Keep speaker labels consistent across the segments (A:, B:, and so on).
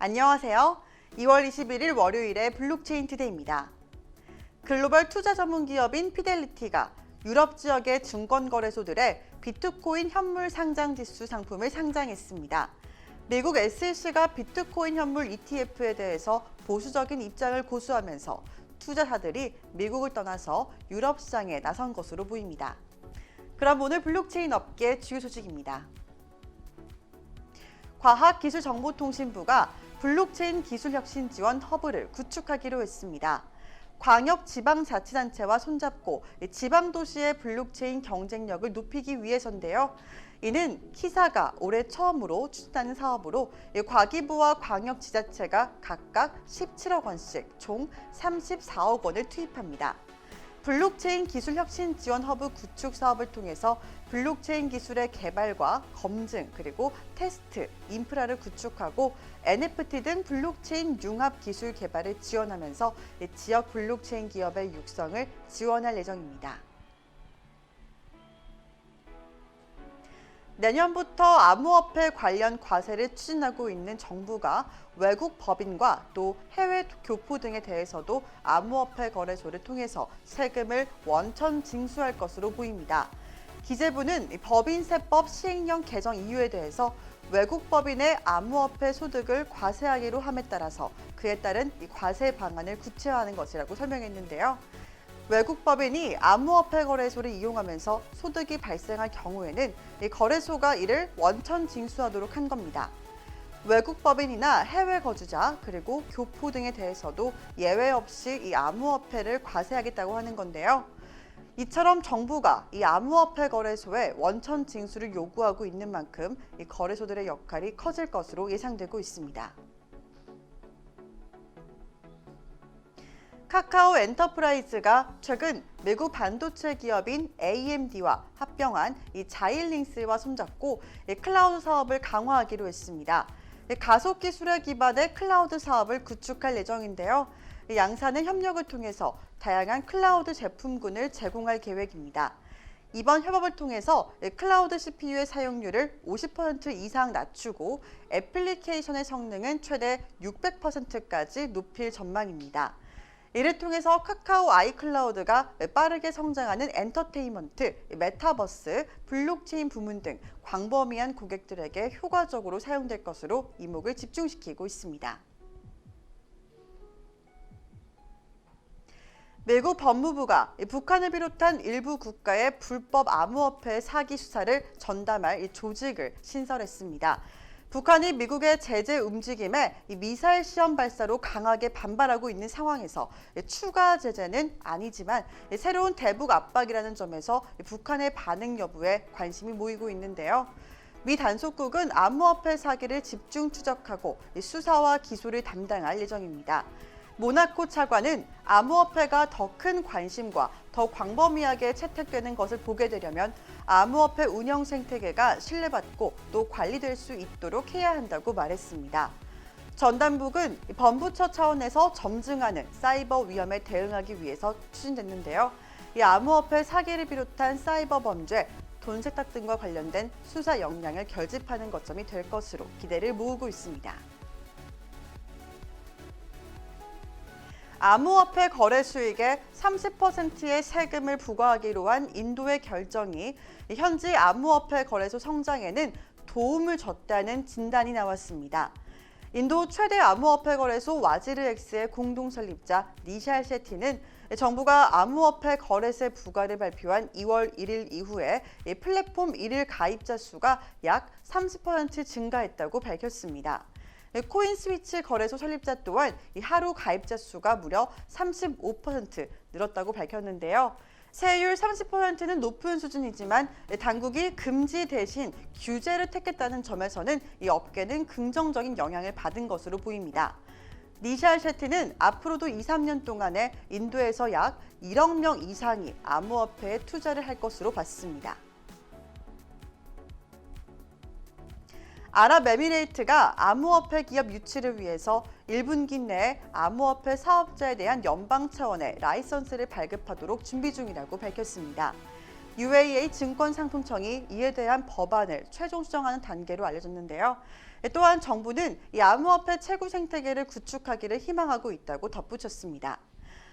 A: 안녕하세요. 2월 21일 월요일의 블록체인 투데이입니다. 글로벌 투자 전문 기업인 피델리티가 유럽 지역의 증권거래소들의 비트코인 현물 상장 지수 상품을 상장했습니다. 미국 SEC가 비트코인 현물 ETF에 대해서 보수적인 입장을 고수하면서 투자자들이 미국을 떠나서 유럽 시장에 나선 것으로 보입니다. 그럼 오늘 블록체인 업계 주요 소식입니다. 과학기술정보통신부가 블록체인 기술혁신 지원 허브를 구축하기로 했습니다. 광역지방자치단체와 손잡고 지방도시의 블록체인 경쟁력을 높이기 위해서인데요. 이는 키사가 올해 처음으로 추진하는 사업으로 과기부와 광역지자체가 각각 17억 원씩 총 34억 원을 투입합니다. 블록체인 기술혁신 지원 허브 구축 사업을 통해서 블록체인 기술의 개발과 검증 그리고 테스트, 인프라를 구축하고 NFT 등 블록체인 융합 기술 개발을 지원하면서 지역 블록체인 기업의 육성을 지원할 예정입니다. 내년부터 암호화폐 관련 과세를 추진하고 있는 정부가 외국 법인과 또 해외 교포 등에 대해서도 암호화폐 거래소를 통해서 세금을 원천 징수할 것으로 보입니다. 기재부는 법인세법 시행령 개정 이유에 대해서 외국 법인의 암호화폐 소득을 과세하기로 함에 따라서 그에 따른 과세 방안을 구체화하는 것이라고 설명했는데요. 외국 법인이 암호화폐 거래소를 이용하면서 소득이 발생할 경우에는 이 거래소가 이를 원천 징수하도록 한 겁니다. 외국 법인이나 해외 거주자 그리고 교포 등에 대해서도 예외 없이 이 암호화폐를 과세하겠다고 하는 건데요. 이처럼 정부가 이 암호화폐 거래소에 원천 징수를 요구하고 있는 만큼 이 거래소들의 역할이 커질 것으로 예상되고 있습니다. 카카오 엔터프라이즈가 최근 미국 반도체 기업인 AMD와 합병한 이 자일링스와 손잡고 클라우드 사업을 강화하기로 했습니다. 가속 기술에 기반의 클라우드 사업을 구축할 예정인데요. 양사는 협력을 통해서 다양한 클라우드 제품군을 제공할 계획입니다. 이번 협업을 통해서 클라우드 CPU의 사용률을 50% 이상 낮추고 애플리케이션의 성능은 최대 600%까지 높일 전망입니다. 이를 통해서 카카오 아이클라우드가 빠르게 성장하는 엔터테인먼트, 메타버스, 블록체인 부문 등 광범위한 고객들에게 효과적으로 사용될 것으로 이목을 집중시키고 있습니다. 미국 법무부가 북한을 비롯한 일부 국가의 불법 암호화폐 사기 수사를 전담할 조직을 신설했습니다. 북한이 미국의 제재 움직임에 미사일 시험 발사로 강하게 반발하고 있는 상황에서 추가 제재는 아니지만 새로운 대북 압박이라는 점에서 북한의 반응 여부에 관심이 모이고 있는데요. 미 단속국은 암호화폐 사기를 집중 추적하고 수사와 기소를 담당할 예정입니다. 모나코 차관은 암호화폐가 더 큰 관심과 더 광범위하게 채택되는 것을 보게 되려면 암호화폐 운영 생태계가 신뢰받고 또 관리될 수 있도록 해야 한다고 말했습니다. 전담국은 범부처 차원에서 점증하는 사이버 위험에 대응하기 위해서 추진됐는데요. 이 암호화폐 사기를 비롯한 사이버 범죄, 돈 세탁 등과 관련된 수사 역량을 결집하는 것점이 될 것으로 기대를 모으고 있습니다. 암호화폐 거래 수익의 30%의 세금을 부과하기로 한 인도의 결정이 현지 암호화폐 거래소 성장에는 도움을 줬다는 진단이 나왔습니다. 인도 최대 암호화폐 거래소 와지르엑스의 공동 설립자 니샬 셰티는 정부가 암호화폐 거래세 부과를 발표한 2월 1일 이후에 플랫폼 일일 가입자 수가 약 30% 증가했다고 밝혔습니다. 코인스위치 거래소 설립자 또한 하루 가입자 수가 무려 35% 늘었다고 밝혔는데요. 세율 30%는 높은 수준이지만 당국이 금지 대신 규제를 택했다는 점에서는 이 업계는 긍정적인 영향을 받은 것으로 보입니다. 니샬 셰티는 앞으로도 2, 3년 동안에 인도에서 약 1억 명 이상이 암호화폐에 투자를 할 것으로 봤습니다. 아랍에미레이트가 암호화폐 기업 유치를 위해서 1분기 내에 암호화폐 사업자에 대한 연방 차원의 라이선스를 발급하도록 준비 중이라고 밝혔습니다. UAE 증권상품청이 이에 대한 법안을 최종 수정하는 단계로 알려졌는데요. 또한 정부는 이 암호화폐 채굴 생태계를 구축하기를 희망하고 있다고 덧붙였습니다.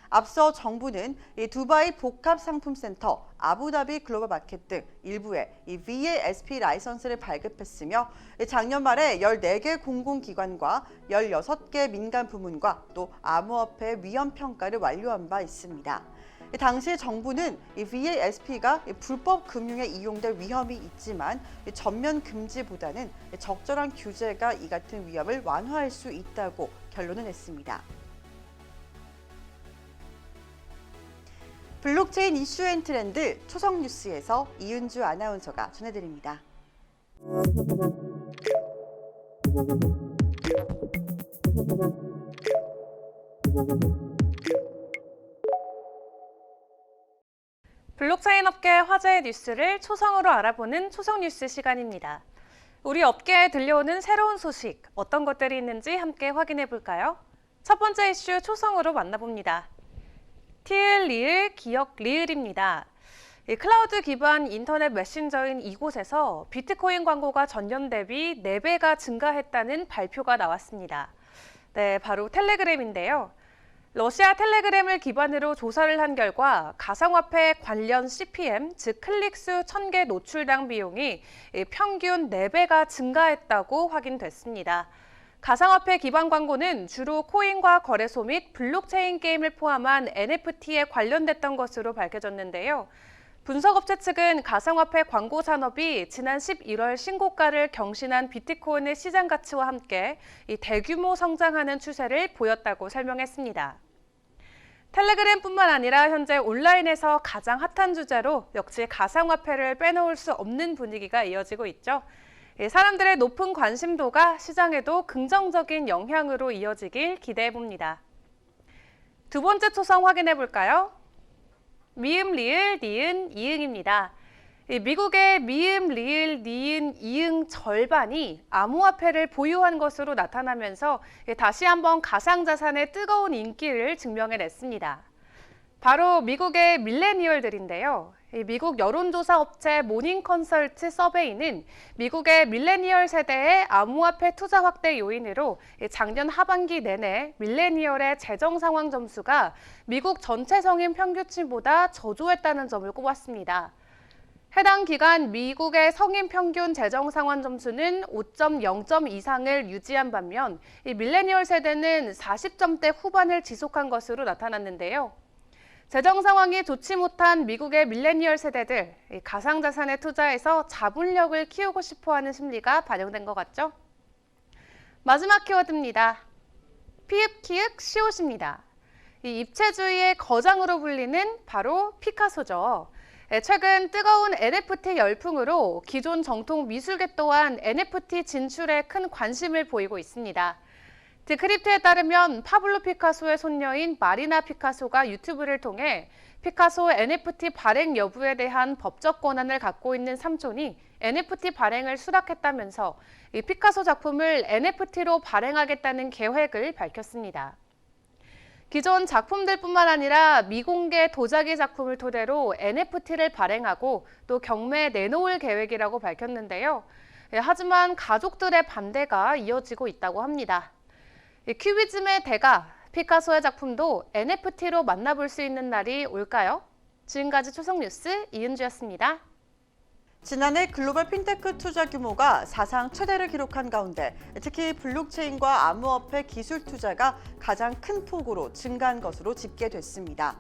A: 앞서 정부는 이 두바이 복합상품센터, 아부다비 글로벌 마켓 등 일부에 이 VASP 라이선스를 발급했으며 작년 말에 14개 공공기관과 16개 민간 부문과 또 암호화폐 위험 평가를 완료한 바 있습니다. 당시 정부는 이 VASP가 불법 금융에 이용될 위험이 있지만 전면 금지보다는 적절한 규제가 이 같은 위험을 완화할 수 있다고 결론을 냈습니다. 블록체인 이슈 앤 트렌드 초성뉴스에서 이은주 아나운서가 전해드립니다.
B: 블록체인 업계 화제의 뉴스를 초성으로 알아보는 초성뉴스 시간입니다. 우리 업계에 들려오는 새로운 소식, 어떤 것들이 있는지 함께 확인해 볼까요? 첫 번째 이슈 초성으로 만나봅니다. 티을, 리을, 기억, 리을입니다. 클라우드 기반 인터넷 메신저인 이곳에서 비트코인 광고가 전년 대비 4배가 증가했다는 발표가 나왔습니다. 네, 바로 텔레그램인데요. 러시아 텔레그램을 기반으로 조사를 한 결과 가상화폐 관련 CPM, 즉 클릭수 1000개 노출당 비용이 평균 4배가 증가했다고 확인됐습니다. 가상화폐 기반 광고는 주로 코인과 거래소 및 블록체인 게임을 포함한 NFT에 관련됐던 것으로 밝혀졌는데요. 분석업체 측은 가상화폐 광고 산업이 지난 11월 신고가를 경신한 비트코인의 시장 가치와 함께 대규모 성장하는 추세를 보였다고 설명했습니다. 텔레그램뿐만 아니라 현재 온라인에서 가장 핫한 주제로 역시 가상화폐를 빼놓을 수 없는 분위기가 이어지고 있죠. 사람들의 높은 관심도가 시장에도 긍정적인 영향으로 이어지길 기대해봅니다. 두 번째 초성 확인해 볼까요? 미음, 리을, 니은, 이응입니다. 미국의 미음, 리을, 니은, 이응 절반이 암호화폐를 보유한 것으로 나타나면서 다시 한번 가상자산의 뜨거운 인기를 증명해냈습니다. 바로 미국의 밀레니얼들인데요. 미국 여론조사 업체 모닝컨설트 서베이는 미국의 밀레니얼 세대의 암호화폐 투자 확대 요인으로 작년 하반기 내내 밀레니얼의 재정 상황 점수가 미국 전체 성인 평균치보다 저조했다는 점을 꼽았습니다. 해당 기간 미국의 성인 평균 재정 상환 점수는 5.0점 이상을 유지한 반면 밀레니얼 세대는 40점대 후반을 지속한 것으로 나타났는데요. 재정 상황이 좋지 못한 미국의 밀레니얼 세대들, 가상자산에 투자해서 자본력을 키우고 싶어하는 심리가 반영된 것 같죠? 마지막 키워드입니다. 피읍, 키읔, 시옷입니다. 이 입체주의의 거장으로 불리는 바로 피카소죠. 최근 뜨거운 NFT 열풍으로 기존 정통 미술계 또한 NFT 진출에 큰 관심을 보이고 있습니다. 디크립트에 따르면 파블로 피카소의 손녀인 마리나 피카소가 유튜브를 통해 피카소 NFT 발행 여부에 대한 법적 권한을 갖고 있는 삼촌이 NFT 발행을 수락했다면서 이 피카소 작품을 NFT로 발행하겠다는 계획을 밝혔습니다. 기존 작품들뿐만 아니라 미공개 도자기 작품을 토대로 NFT를 발행하고 또 경매에 내놓을 계획이라고 밝혔는데요. 하지만 가족들의 반대가 이어지고 있다고 합니다. 큐비즘의 대가, 피카소의 작품도 NFT로 만나볼 수 있는 날이 올까요? 지금까지 초성뉴스 이은주였습니다.
A: 지난해 글로벌 핀테크 투자 규모가 사상 최대를 기록한 가운데 특히 블록체인과 암호화폐 기술 투자가 가장 큰 폭으로 증가한 것으로 집계됐습니다.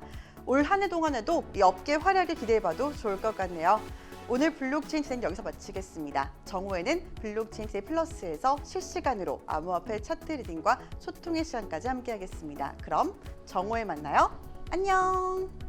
A: 올 한 해 동안에도 이 업계 활약을 기대해봐도 좋을 것 같네요. 오늘 블록체인 진행 여기서 마치겠습니다. 정오에는 블록체인 진행 플러스에서 실시간으로 암호화폐 차트 리딩과 소통의 시간까지 함께하겠습니다. 그럼 정오에 만나요. 안녕.